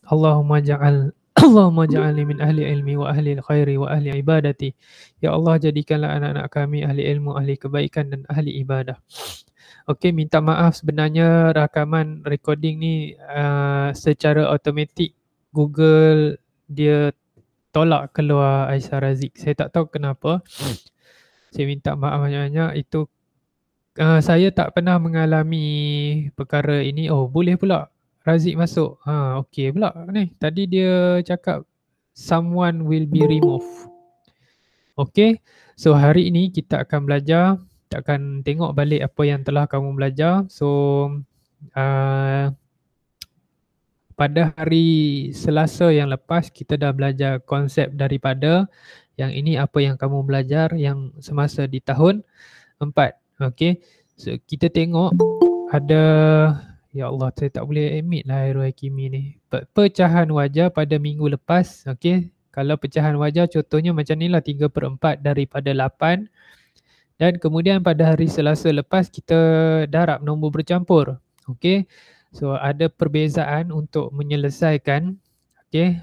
Allahumma ja'al Allahumma ja'alni min ahli ilmi wa ahli khairi wa ahli ibadati. Ya Allah, jadikanlah anak-anak kami ahli ilmu, ahli kebaikan dan ahli ibadah. Okey, minta maaf sebenarnya rakaman recording ni secara automatik Google dia tolak keluar Aisyah Razik. Saya tak tahu kenapa. Saya minta maaf banyak-banyak. Itu saya tak pernah mengalami perkara ini. Oh, boleh pula Razik masuk. Okey pula ni. Tadi dia cakap someone will be removed. Okey. So hari ini kita akan belajar, kita akan tengok balik apa yang telah kamu belajar. So pada hari Selasa yang lepas kita dah belajar konsep daripada yang ini apa yang kamu belajar yang semasa di tahun 4. Okey. So kita tengok ada, ya Allah saya tak boleh admit lah Hairul Hakimi ni. Pecahan wajah pada minggu lepas. Okey. Kalau pecahan wajah contohnya macam ni lah 3/4 daripada 8. Dan kemudian pada hari Selasa lepas kita darab nombor bercampur. Okey. So ada perbezaan untuk menyelesaikan. Okey.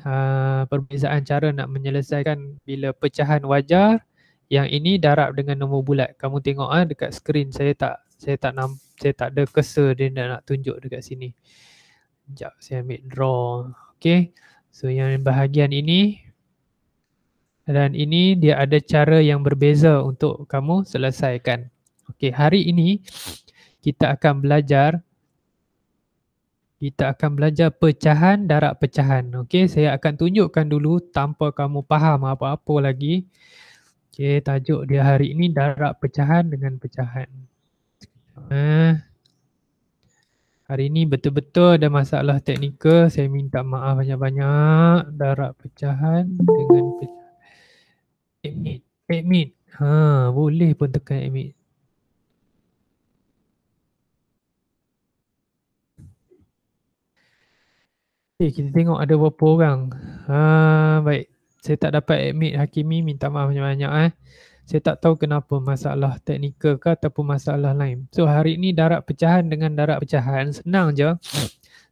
Perbezaan cara nak menyelesaikan bila pecahan wajah. Yang ini darab dengan nombor bulat. Kamu tengok dekat skrin saya tak ada cursor dia nak tunjuk dekat sini. Sekejap saya ambil draw. Okey. So yang bahagian ini dan ini dia ada cara yang berbeza untuk kamu selesaikan. Okey, hari ini kita akan belajar pecahan darab pecahan. Okey, saya akan tunjukkan dulu tanpa kamu faham apa-apa lagi. Okey, tajuk dia hari ini darab pecahan dengan pecahan. Hari ini betul-betul ada masalah teknikal. Saya minta maaf banyak-banyak. Darab pecahan dengan pecahan. Admit. Boleh pun tekan admit. Okay, kita tengok ada berapa orang. Baik. Saya tak dapat admit Hakimi, minta maaf banyak-banyak. Saya tak tahu kenapa, masalah teknikal ke ataupun masalah lain. So hari ini darab pecahan dengan darab pecahan senang je.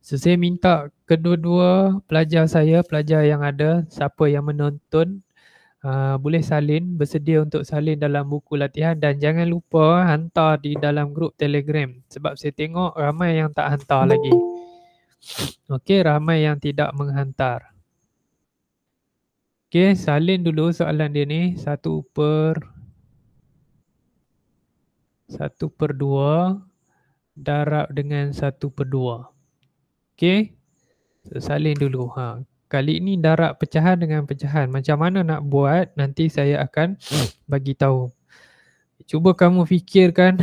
So saya minta kedua-dua pelajar saya, pelajar yang ada, siapa yang menonton, boleh salin, bersedia untuk salin dalam buku latihan dan jangan lupa hantar di dalam grup Telegram. Sebab saya tengok ramai yang tak hantar lagi. Okey, ramai yang tidak menghantar. Okey, salin dulu soalan dia ni. 1/2 darab dengan 1/2. Okey, so, salin dulu. Kali ini darab pecahan dengan pecahan. Macam mana nak buat, nanti saya akan bagi tahu. Cuba kamu fikirkan.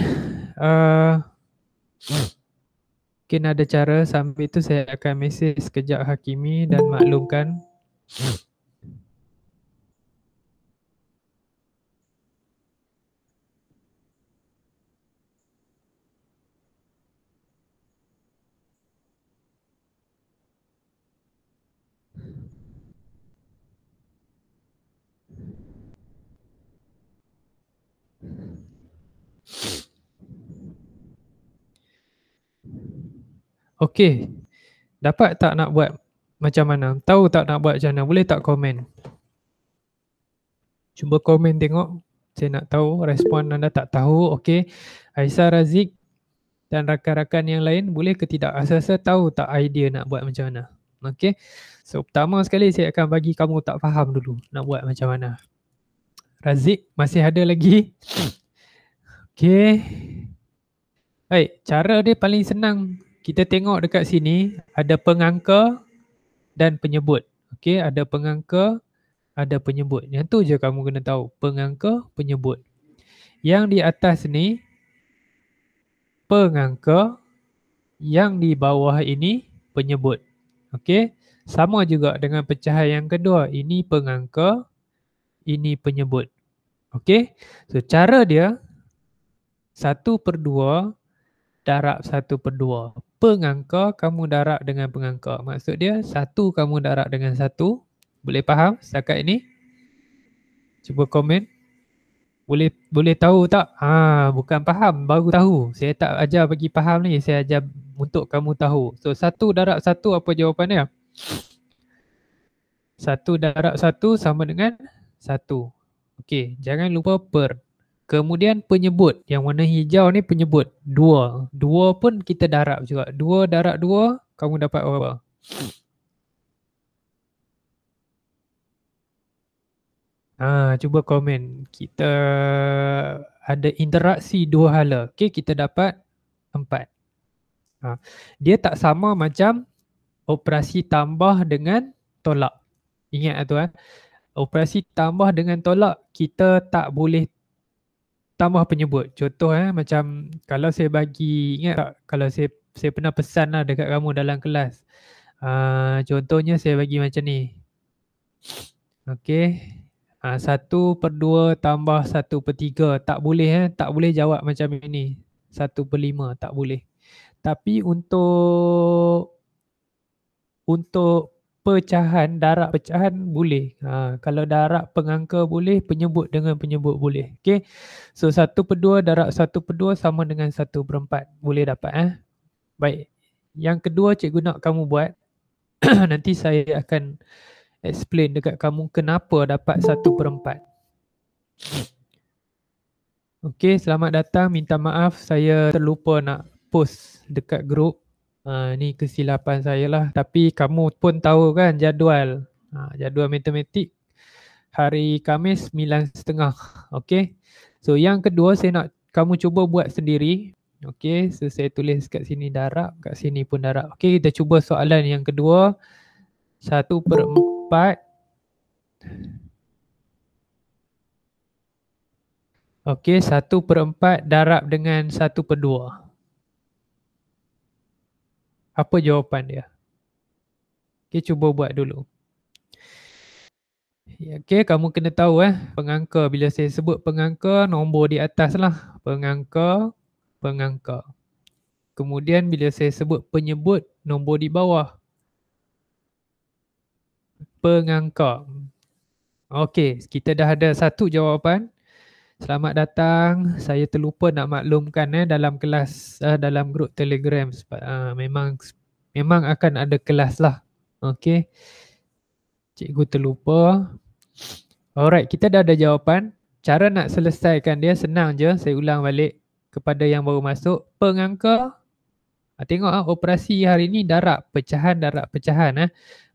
Mungkin ada cara, sambil itu saya akan mesej sekejap Hakimi dan maklumkan. Okey, dapat tak nak buat macam mana? Tahu tak nak buat macam mana? Boleh tak komen? Cuba komen tengok. Saya nak tahu respon anda. Tak tahu. Okey, Aisyah Razik dan rakan-rakan yang lain boleh ke tidak? Asal-asal tahu tak idea nak buat macam mana? Okey, so pertama sekali saya akan bagi kamu tak faham dulu nak buat macam mana. Razik masih ada lagi? Okey. Baik, cara dia paling senang. Kita tengok dekat sini ada pengangka dan penyebut. Okey, ada pengangka, ada penyebut. Yang tu je kamu kena tahu, pengangka, penyebut. Yang di atas ni pengangka, yang di bawah ini penyebut. Okey, sama juga dengan pecahan yang kedua. Ini pengangka, ini penyebut. Okey, so cara dia 1/2 darab 1/2. Pengangka kamu darab dengan pengangka. Maksud dia 1 kamu darab dengan 1. Boleh faham setakat ini? Cuba komen. Boleh tahu tak? Bukan faham, baru tahu. Saya tak ajar bagi faham ni, saya ajar untuk kamu tahu. So 1 darab 1 apa jawapan dia? 1 darab 1 sama dengan 1. Okey, jangan lupa per. Kemudian penyebut. Yang warna hijau ni penyebut. 2. 2 pun kita darab juga. 2 darab 2, kamu dapat berapa? Cuba komen. Kita ada interaksi dua hala. Okey, kita dapat 4. Dia tak sama macam operasi tambah dengan tolak. Ingat tu operasi tambah dengan tolak, kita tak boleh tambah penyebut. Contoh macam kalau saya bagi, ingat tak kalau saya pernah pesan lah dekat kamu dalam kelas. Contohnya saya bagi macam ni. Okey. 1/2 tambah 1/3. Tak boleh tak boleh jawab macam ini. 1/5 tak boleh. Tapi untuk pecahan, darab pecahan boleh. Kalau darab pengangka boleh, penyebut dengan penyebut boleh. Okey. So 1/2 darab 1/2 sama dengan 1/4. Boleh dapat Baik. Yang kedua cikgu nak kamu buat nanti saya akan explain dekat kamu kenapa dapat 1/4. Okey, selamat datang. Minta maaf saya terlupa nak post dekat grup. Ni kesilapan saya lah. Tapi kamu pun tahu kan jadual. Jadual matematik hari Khamis 9.30. Okey. So yang kedua saya nak kamu cuba buat sendiri. Okey, so saya tulis kat sini darab, kat sini pun darab. Okey, kita cuba soalan yang kedua. 1/4. Okey, 1/4 darab dengan 1/2. Apa jawapan dia? Okey, cuba buat dulu. Okey, kamu kena tahu pengangka. Bila saya sebut pengangka, nombor di atas lah. Pengangka, pengangka. Kemudian bila saya sebut penyebut, nombor di bawah. Pengangka. Okey, kita dah ada satu jawapan. Selamat datang. Saya terlupa nak maklumkan dalam kelas, dalam grup Telegram. Memang akan ada kelas lah. Okey. Cikgu terlupa. Alright, kita dah ada jawapan. Cara nak selesaikan dia senang je. Saya ulang balik kepada yang baru masuk. Pengangka. Tengok operasi hari ni darab pecahan.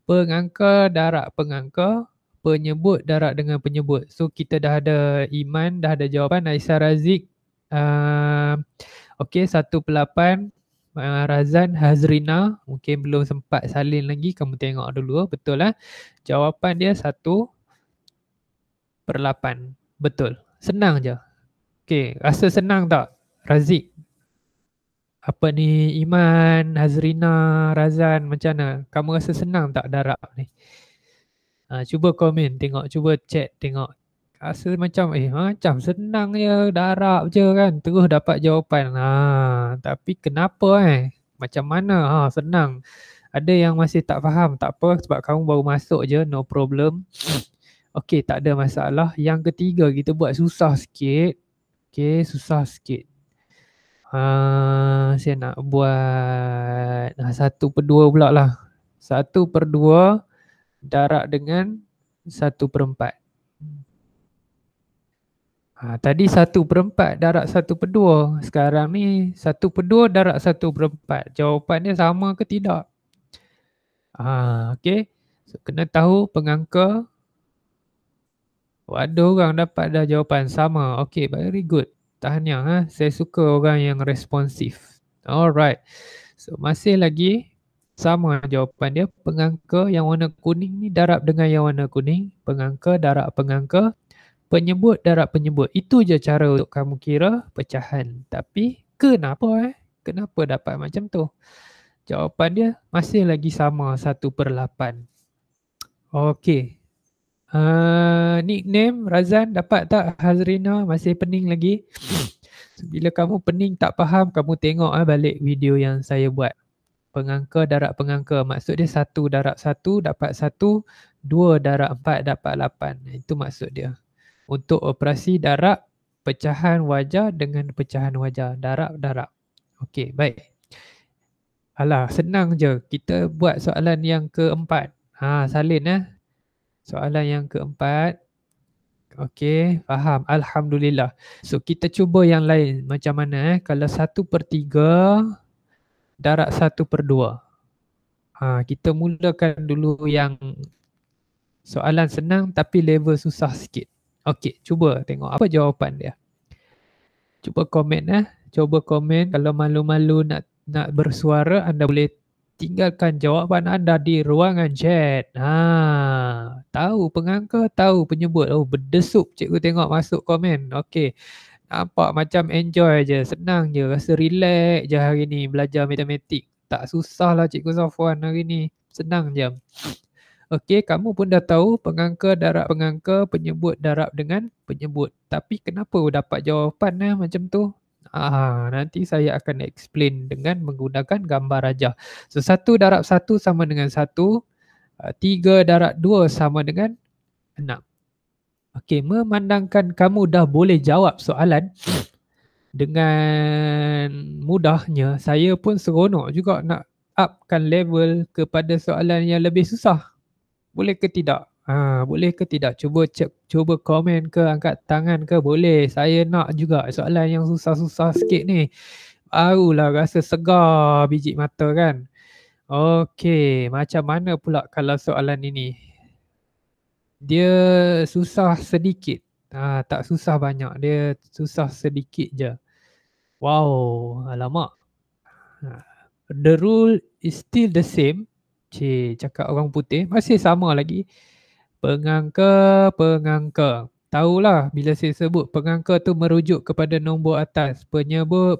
Pengangka darab pengangka. Penyebut darab dengan penyebut. So kita dah ada Iman, dah ada jawapan. Aisyah Razik. Okey, 1/8. Razan Hazrina. Mungkin belum sempat salin lagi. Kamu tengok dulu. Betul jawapan dia 1/8. Betul. Senang je. Okey, rasa senang tak Razik? Apa ni Iman, Hazrina, Razan, macam mana? Kamu rasa senang tak darab ni? Cuba komen, tengok, cuba chat, tengok. Rasa macam macam senang je, darab je kan, terus dapat jawapan. Tapi kenapa macam mana senang? Ada yang masih tak faham, tak apa sebab kamu baru masuk je, no problem. Okey, tak ada masalah. Yang ketiga kita buat susah sikit. Okey, susah sikit. Saya nak buat 1/2 pula lah. 1/2 darab dengan 1/4. Tadi 1/4 darab 1/2. Sekarang ni 1/2 darab 1/4. Jawapan dia sama ke tidak? Okey. So, kena tahu pengangka. Ada orang dapat dah jawapan sama. Okey, very good. Tahniah. Saya suka orang yang responsif. Alright. So, masih lagi sama jawapan dia. Pengangka yang warna kuning ni darab dengan yang warna kuning. Pengangka darab pengangka. Penyebut darab penyebut. Itu je cara untuk kamu kira pecahan. Tapi kenapa kenapa dapat macam tu? Jawapan dia masih lagi sama 1/8. Okey. Nickname Razan dapat tak? Hazrina masih pening lagi? Bila kamu pening tak faham, kamu tengok balik video yang saya buat. Pengangka darab pengangka. Maksud dia 1 darab 1 dapat 1. 2 darab 4 dapat 8. Itu maksud dia. Untuk operasi darab pecahan wajah dengan pecahan wajah. Darab. Okey, baik. Alah, senang je. Kita buat soalan yang keempat. Salin Soalan yang keempat. Okey, faham. Alhamdulillah. So kita cuba yang lain. Macam mana kalau 1/3 darab 1/2. Kita mulakan dulu yang soalan senang tapi level susah sikit. Okey, cuba tengok apa jawapan dia. Cuba komen Cuba komen. Kalau malu-malu nak bersuara, anda boleh tinggalkan jawapan anda di ruangan chat. Tahu pengangka, tahu penyebut. Oh, berdesuk cikgu tengok masuk komen. Okey. Nampak macam enjoy je, senang je, rasa relax je hari ni belajar matematik. Tak susah lah Cikgu Safwan hari ni. Senang je. Okey, kamu pun dah tahu pengangka darab pengangka, penyebut darab dengan penyebut. Tapi kenapa dapat jawapan macam tu? Nanti saya akan explain dengan menggunakan gambar rajah. So 1 darab 1 sama dengan 1, 3 darab 2 sama dengan 6. Okey, memandangkan kamu dah boleh jawab soalan dengan mudahnya, saya pun seronok juga nak upkan level kepada soalan yang lebih susah. Boleh ke tidak? Boleh ke tidak? Cuba komen ke, angkat tangan ke, boleh. Saya nak juga soalan yang susah-susah sikit ni. Barulah rasa segar biji mata kan. Okey, macam mana pula kalau soalan ini? Dia susah sedikit. Tak susah banyak, dia susah sedikit je. Wow, alamak. The rule is still the same. Cakap orang putih, masih sama lagi. Pengangka. Tahulah bila saya sebut pengangka tu merujuk kepada nombor atas. Penyebut.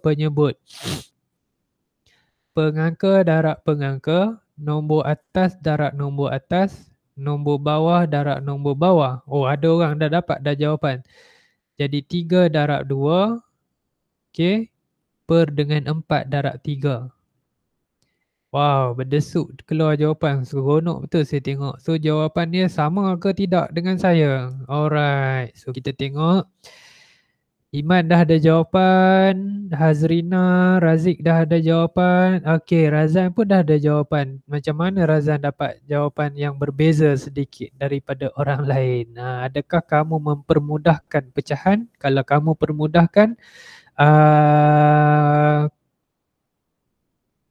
Pengangka darab pengangka. Nombor atas darab nombor atas. Nombor bawah darab nombor bawah. Oh, ada orang dah dapat dah jawapan. Jadi 3 darab 2. Okey. Per dengan 4 darab 3. Wow, berdesuk keluar jawapan. Seronok betul saya tengok. So jawapan dia sama ke tidak dengan saya? Alright. So kita tengok. Iman dah ada jawapan. Hazrina, Razik dah ada jawapan. Okey, Razan pun dah ada jawapan. Macam mana Razan dapat jawapan yang berbeza sedikit daripada orang lain? Adakah kamu mempermudahkan pecahan? Kalau kamu permudahkan,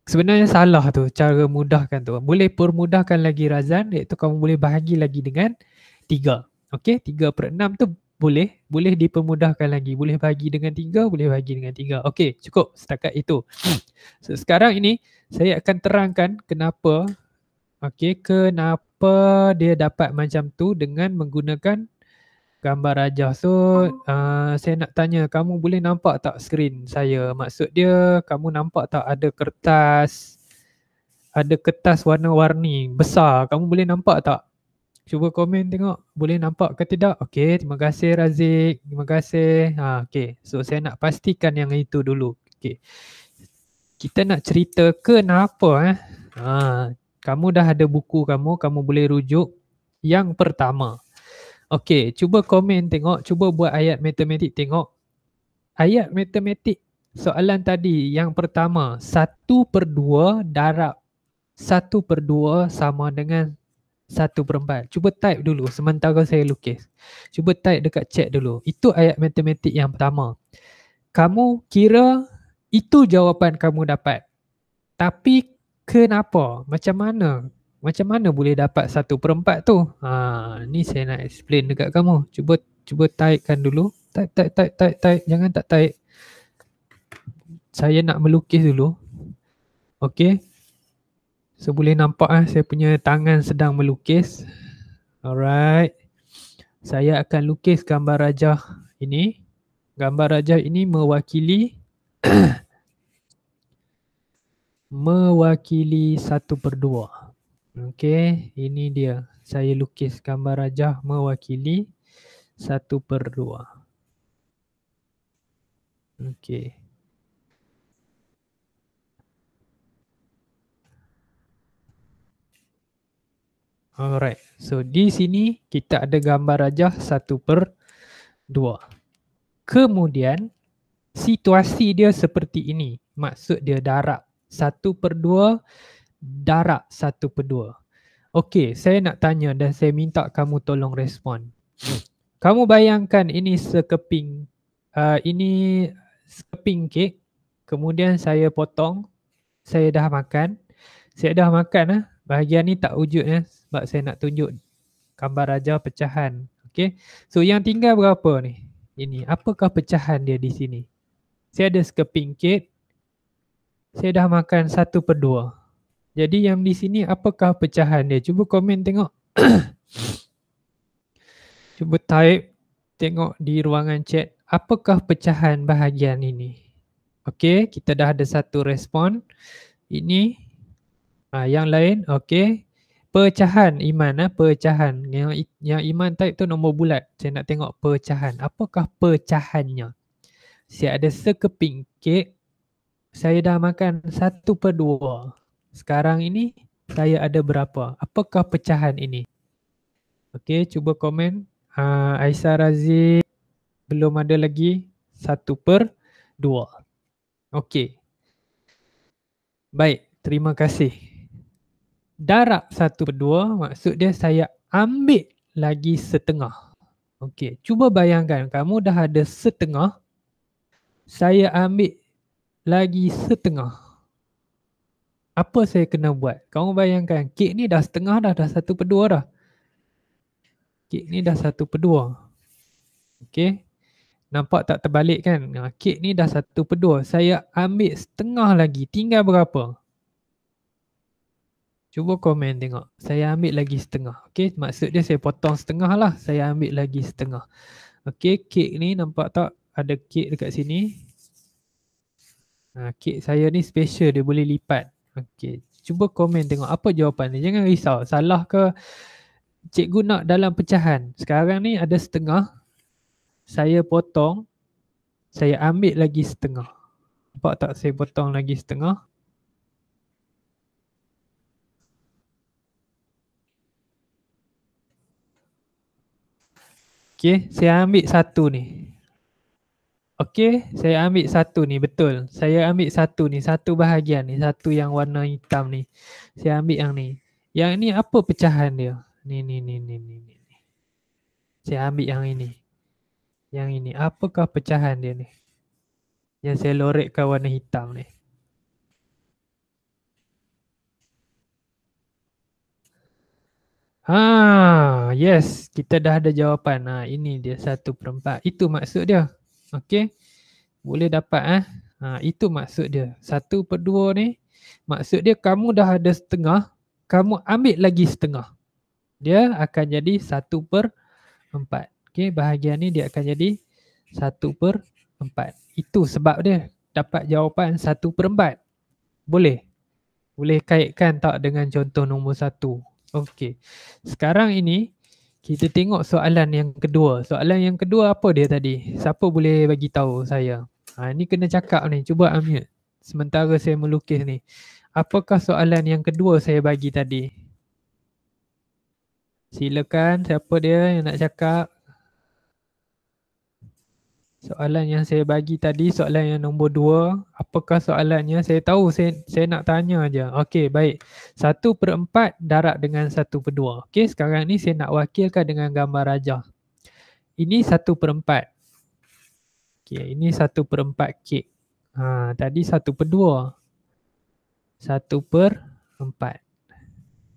sebenarnya salah tu cara mudahkan tu. Boleh permudahkan lagi Razan, iaitu kamu boleh bahagi lagi dengan 3. Okey, 3/6 tu boleh dipermudahkan lagi. Boleh bahagi dengan 3, boleh bahagi dengan 3. Okey, cukup setakat itu. So sekarang ini saya akan terangkan kenapa dia dapat macam tu dengan menggunakan gambar rajah. So saya nak tanya, kamu boleh nampak tak skrin saya? Maksud dia, kamu nampak tak ada kertas warna-warni besar? Kamu boleh nampak tak? Cuba komen tengok, boleh nampak ke tidak? Okey, terima kasih Razik. Terima kasih. Okey, so saya nak pastikan yang itu dulu. Okey. Kita nak cerita kenapa kamu dah ada buku kamu boleh rujuk yang pertama. Okey, cuba komen tengok, cuba buat ayat matematik tengok. Ayat matematik soalan tadi yang pertama, 1/2 darab 1/2 sama dengan 1/4. Cuba type dulu sementara saya lukis. Cuba type dekat chat dulu. Itu ayat matematik yang pertama. Kamu kira itu jawapan kamu dapat. Tapi kenapa? Macam mana boleh dapat 1/4 tu? Ni saya nak explain dekat kamu. Cuba typekan dulu. Type. Jangan tak type. Saya nak melukis dulu. Okey. So boleh nampak saya punya tangan sedang melukis. Alright. Saya akan lukis gambar rajah ini. Gambar rajah ini mewakili mewakili 1/2. Okey, ini dia. Saya lukis gambar rajah mewakili 1/2. Okey. Alright. So di sini kita ada gambar rajah 1/2. Kemudian situasi dia seperti ini. Maksud dia darab 1/2 darab 1/2. Okey, saya nak tanya dan saya minta kamu tolong respon. Kamu bayangkan ini sekeping ini sekeping kek, kemudian saya potong, saya dah makan. Saya dah makan bahagian ni tak wujud sebab saya nak tunjuk gambar raja pecahan. Okey. So yang tinggal berapa ni? Ini apakah pecahan dia di sini? Saya ada sekeping kek. Saya dah makan 1/2. Jadi yang di sini apakah pecahan dia? Cuba komen tengok. Cuba type tengok di ruangan chat apakah pecahan bahagian ini. Okey, kita dah ada satu respon. Ini yang lain okey. Pecahan Iman pecahan. Yang Iman type tu nombor bulat. Saya nak tengok pecahan. Apakah pecahannya? Saya ada sekeping kek. Saya dah makan 1/2. Sekarang ini saya ada berapa? Apakah pecahan ini? Okey, cuba komen. Aisyah Razi belum ada lagi 1/2. Okey. Baik, terima kasih. Darab 1/2 maksud dia saya ambil lagi setengah. Okey, cuba bayangkan kamu dah ada setengah. Saya ambil lagi setengah. Apa saya kena buat? Kamu bayangkan kek ni dah setengah dah 1/2 dah. Kek ni dah 1/2. Okey. Nampak tak terbalik kan? Kek ni dah 1/2. Saya ambil setengah lagi. Tinggal berapa? Cuba komen tengok. Saya ambil lagi setengah. Okey, maksud dia saya potong setengah lah. Saya ambil lagi setengah. Okey, kek ni nampak tak? Ada kek dekat sini. Kek saya ni special, dia boleh lipat. Okey, cuba komen tengok apa jawapan dia. Jangan risau, salah ke cikgu nak dalam pecahan. Sekarang ni ada setengah. Saya potong. Saya ambil lagi setengah. Nampak tak saya potong lagi setengah? Okey, saya ambil satu ni. Okey, saya ambil satu ni, betul. Saya ambil satu ni, satu bahagian ni, satu yang warna hitam ni. Saya ambil yang ni. Yang ni apa pecahan dia? Ni. Saya ambil yang ini. Yang ini, apakah pecahan dia ni? Yang saya lorekkan warna hitam ni. Yes, kita dah ada jawapan. Ini dia 1/4. Itu maksud dia. Okey. Boleh dapat itu maksud dia. 1/2 ni maksud dia kamu dah ada setengah, kamu ambil lagi setengah. Dia akan jadi 1/4. Okey, bahagian ni dia akan jadi 1/4. Itu sebab dia dapat jawapan 1/4. Boleh? Boleh kaitkan tak dengan contoh nombor 1? Okey. Sekarang ini kita tengok soalan yang kedua. Soalan yang kedua apa dia tadi? Siapa boleh bagi tahu saya? Ni kena cakap ni. Cuba unmute. Sementara saya melukis ni. Apakah soalan yang kedua saya bagi tadi? Silakan, siapa dia yang nak cakap? Soalan yang saya bagi tadi, soalan yang nombor 2. Apakah soalannya? Saya tahu, saya nak tanya je. Okey, baik. 1/4 darab dengan 1/2. Okey, sekarang ni saya nak wakilkan dengan gambar rajah. Ini 1/4. Okey, ini 1/4 kek. Tadi 1/2. 1/4.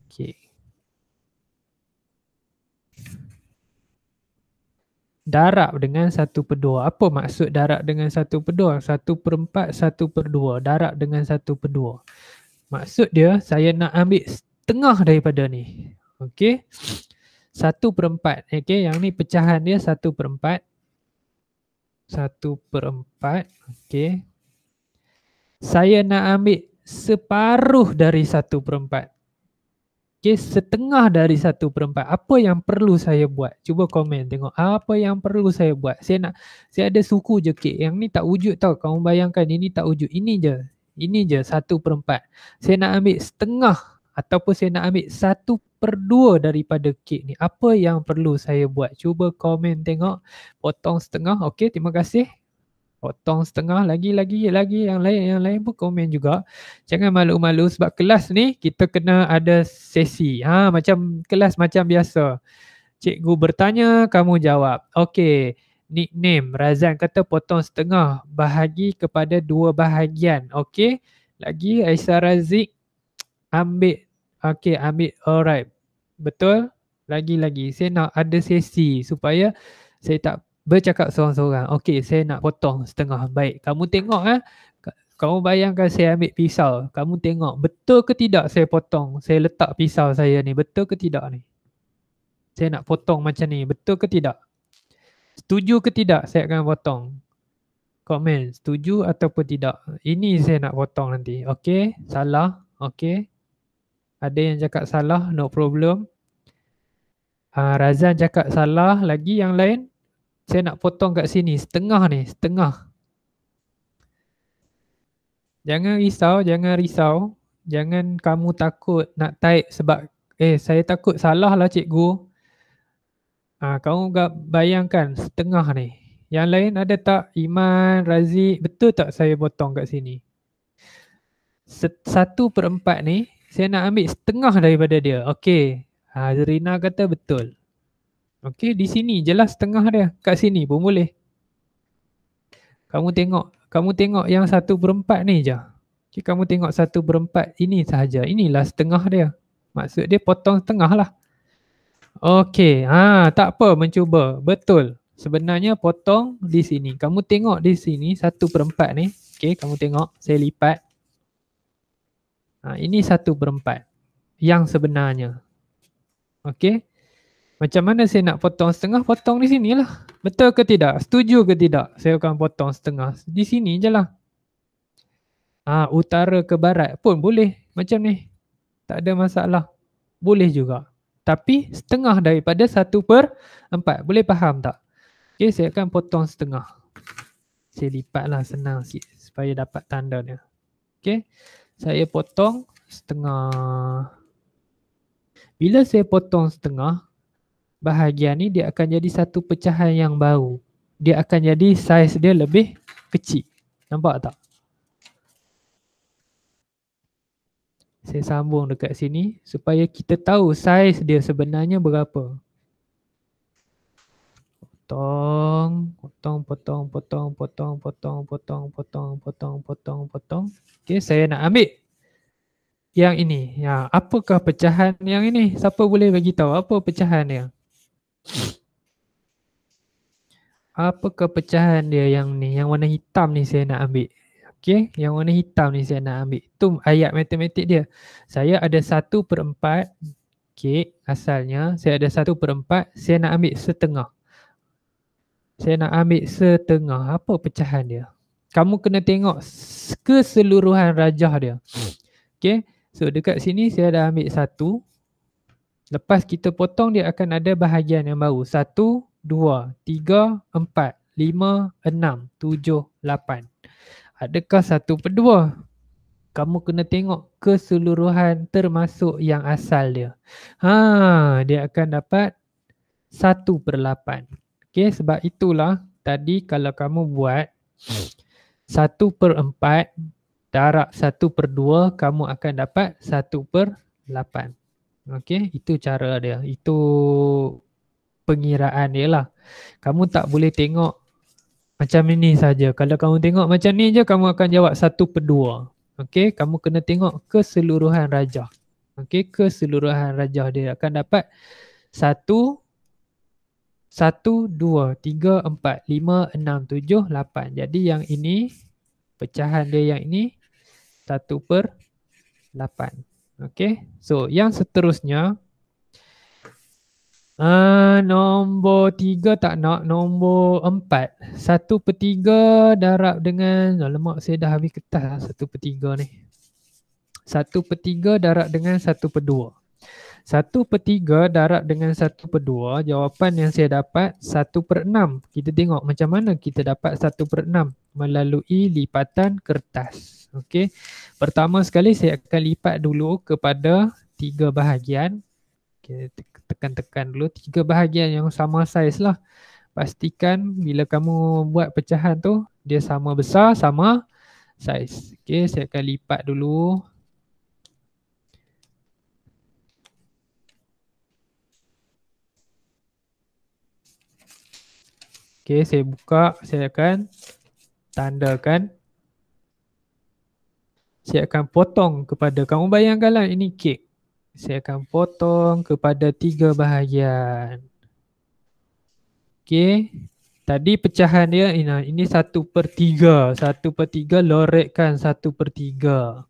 Okey. Darab dengan 1/2. Apa maksud darab dengan 1/2? 1/4, 1/2. Darab dengan 1/2. Maksud dia saya nak ambil setengah daripada ni. Okey. 1/4. Okey, yang ni pecahan dia 1/4. 1/4. Okey. Saya nak ambil separuh dari 1/4. Okey, setengah dari 1/4. Apa yang perlu saya buat? Cuba komen tengok. Apa yang perlu saya buat? Saya ada suku je kek. Yang ni tak wujud tau. Kamu bayangkan ini tak wujud. Ini je 1/4. Saya nak ambil setengah ataupun saya nak ambil 1/2 daripada kek ni. Apa yang perlu saya buat? Cuba komen tengok. Potong setengah. Okey, terima kasih. Potong setengah, lagi yang lain pun komen juga. Jangan malu-malu sebab kelas ni kita kena ada sesi. Macam kelas macam biasa. Cikgu bertanya, kamu jawab. Okey, nickname Razan kata potong setengah, bahagi kepada 2 bahagian. Okey. Lagi Aisyah Razik ambil. Okey, ambil. Alright. Betul? Lagi. Saya nak ada sesi supaya saya tak bercakap seorang-seorang. Okey, saya nak potong setengah. Baik, kamu tengok kamu bayangkan saya ambil pisau. Kamu tengok betul ke tidak saya potong. Saya letak pisau saya ni. Betul ke tidak ni? Saya nak potong macam ni. Betul ke tidak? Setuju ke tidak saya akan potong? Komen setuju ataupun tidak. Ini saya nak potong nanti. Okey, salah. Okey. Ada yang cakap salah, no problem. Razan cakap salah. Lagi yang lain, saya nak potong kat sini. Setengah ni, setengah. Jangan risau. Jangan kamu takut nak type sebab saya takut salah lah cikgu. Kamu bayangkan setengah ni. Yang lain ada tak? Iman, Razik, betul tak saya potong kat sini? 1/4 ni, saya nak ambil setengah daripada dia. Okey. Zerina kata betul. Okey, di sini jelas setengah dia. Kat sini pun boleh. Kamu tengok yang 1/4 ni je. Okay, kamu tengok 1/4 ini sahaja. Inilah setengah dia. Maksud dia potong setengah lah. Okey, tak apa mencuba. Betul. Sebenarnya potong di sini. Kamu tengok di sini 1/4 ni. Okey, kamu tengok. Saya lipat. Ini 1/4 yang sebenarnya. Okey. Macam mana saya nak potong setengah? Potong di sinilah. Betul ke tidak? Setuju ke tidak? Saya akan potong setengah. Di sini je lah. Utara ke barat pun boleh. Macam ni. Tak ada masalah. Boleh juga. Tapi setengah daripada 1/4. Boleh faham tak? Okay, saya akan potong setengah. Saya lipatlah senang sikit supaya dapat tanda dia. Okay. Saya potong setengah. Bila saya potong setengah, bahagian ni dia akan jadi satu pecahan yang baru. Dia akan jadi saiz dia lebih kecil. Nampak tak? Saya sambung dekat sini supaya kita tahu saiz dia sebenarnya berapa. Potong. Okey, saya nak ambil yang ini. Apakah pecahan yang ini? Siapa boleh bagi tahu apa pecahan dia? Apakah pecahan dia yang ni? Yang warna hitam ni saya nak ambil. Okey, yang warna hitam ni saya nak ambil. Itu ayat matematik dia. Saya ada 1/4. Okey, asalnya saya ada 1/4. Saya nak ambil setengah. Saya nak ambil setengah. Apa pecahan dia? Kamu kena tengok keseluruhan rajah dia. Okey, so dekat sini saya dah ambil 1. Lepas kita potong dia akan ada bahagian yang baru. 1, 2, 3, 4, 5, 6, 7, 8. Adakah 1/2? Kamu kena tengok keseluruhan termasuk yang asal dia. Dia akan dapat 1/8. Okey, sebab itulah tadi kalau kamu buat 1/4 darab 1/2, kamu akan dapat 1/8. Okey, itu cara dia. Itu pengiraan dia lah. Kamu tak boleh tengok macam ini saja. Kalau kamu tengok macam ni je, kamu akan jawab 1/2. Okey, kamu kena tengok keseluruhan rajah. Okey, keseluruhan rajah dia akan dapat 1, 2, 3, 4, 5, 6, 7, 8. Jadi yang ini, pecahan dia yang ini 1/8. Okey, so yang seterusnya, nombor 3 tak nak, nombor 4. 1/3 darab dengan, lemak saya dah habis kertas 1/3 ni. 1/3 darab dengan 1/2. 1/3 darab dengan 1/2, jawapan yang saya dapat 1/6. Kita tengok macam mana kita dapat 1/6 melalui lipatan kertas. Okey. Pertama sekali saya akan lipat dulu kepada 3 bahagian. Okay, tekan-tekan dulu 3 bahagian yang sama saiz lah. pastikan bila kamu buat pecahan tu dia sama besar, sama saiz. Okey, saya akan lipat dulu. Okey, saya buka, saya akan tandakan. Saya akan potong kepada, kamu bayangkanlah ini kek. Saya akan potong kepada 3 bahagian. Okey. Tadi pecahan dia ini 1/3. 1/3 lorekkan 1/3.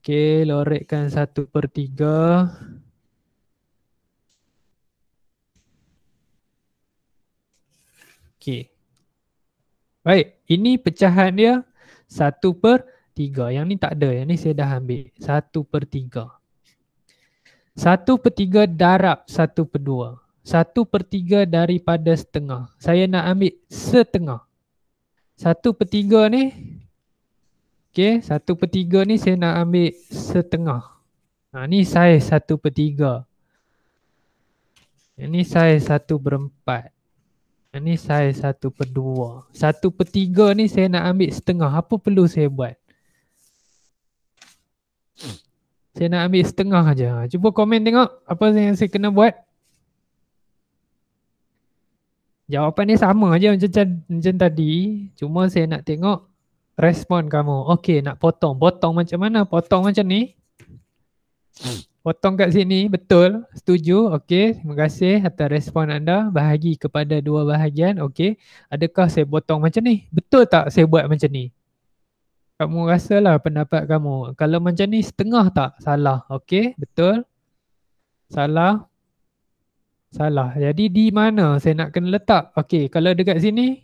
Okey, lorekkan 1/3. Okey. Baik, ini pecahan dia 1/3. Yang ni tak ada, yang ni saya dah ambil 1/3. 1/3 darab 1/2. 1/3 daripada setengah. Saya nak ambil setengah. 1/3 ni, okey, 1/3 ni saya nak ambil setengah. Ni saiz 1/3. Ini saiz 1/4. Ini saiz 1/2. 1/3 ni saya nak ambil setengah. Apa perlu saya buat? Saya nak ambil setengah aja. Cuba komen tengok apa yang saya kena buat. Jawapan dia sama aja macam tadi. Cuma saya nak tengok respon kamu. Okey, nak potong. Potong macam mana? Potong macam ni. Potong kat sini. Betul. Setuju. Okey, terima kasih atas respon anda. Bahagi kepada 2 bahagian. Okey. Adakah saya potong macam ni? Betul tak saya buat macam ni? Kamu rasalah pendapat kamu. Kalau macam ni setengah tak? Salah. Okey, betul. Salah. Salah. Jadi di mana saya nak kena letak? Okey, kalau dekat sini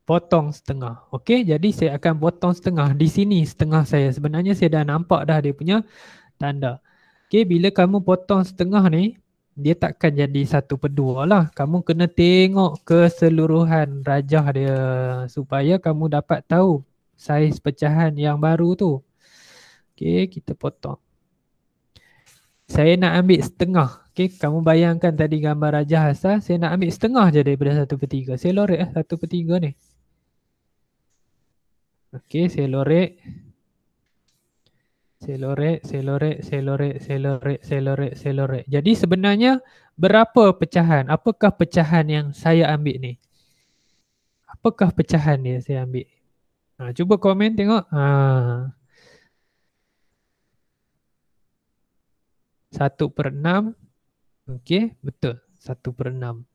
potong setengah. Okey, jadi saya akan potong setengah. Di sini setengah saya. Sebenarnya saya dah nampak dah dia punya tanda. Okey, bila kamu potong setengah ni, dia takkan jadi 1/2 lah. Kamu kena tengok keseluruhan rajah dia supaya kamu dapat tahu saiz pecahan yang baru tu. Okey, kita potong. Saya nak ambil setengah. Okey, kamu bayangkan tadi gambar rajah asal, saya nak ambil setengah je daripada 1/3. Saya lorek 1/3 ni. Okey, saya lorek. Saya lorek, saya lorek, saya lorek, saya lorek, saya lorek, saya lorek. Jadi sebenarnya berapa pecahan? Apakah pecahan yang saya ambil ni? Apakah pecahan dia saya ambil? Cuba komen tengok. 1/6. Okey, betul. 1/6.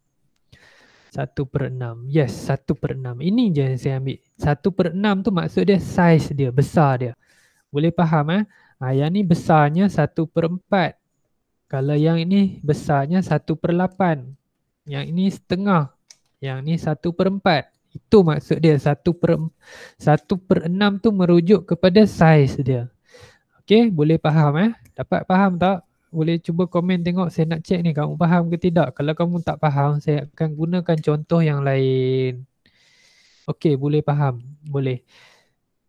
1/6. Yes, 1/6. Ini je yang saya ambil. 1/6 tu maksud dia saiz dia, besar dia. Boleh faham yang ni besarnya 1/4. Kalau yang ini besarnya 1/8. Yang ini setengah. Yang ni 1/4. Itu maksud dia 1/6 tu merujuk kepada saiz dia. Okey, boleh faham Dapat faham tak? Boleh cuba komen tengok, saya nak check ni kamu faham ke tidak. Kalau kamu tak faham, saya akan gunakan contoh yang lain. Okey, boleh faham. Boleh.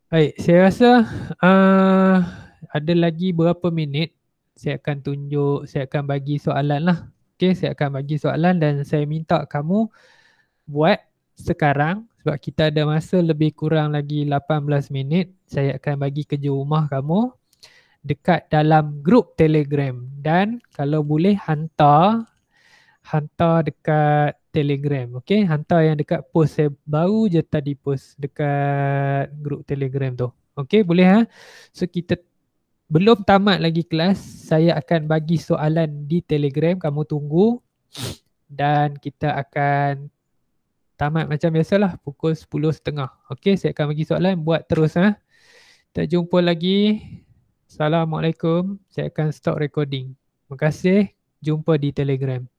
Baik, saya rasa ada lagi berapa minit. Saya akan bagi soalan lah. Okey, saya akan bagi soalan dan saya minta kamu buat sekarang sebab kita ada masa lebih kurang lagi 18 minit. Saya akan bagi kerja rumah kamu dekat dalam grup Telegram dan kalau boleh hantar dekat Telegram. Okey, hantar yang dekat post saya baru je tadi post dekat grup Telegram tu. Okey, boleh So kita belum tamat lagi kelas, saya akan bagi soalan di Telegram, kamu tunggu dan kita akan tamat macam biasalah pukul 10.30. Okey, saya akan bagi soalan, buat terus Kita jumpa lagi. Assalamualaikum. Saya akan stop recording. Terima kasih. Jumpa di Telegram.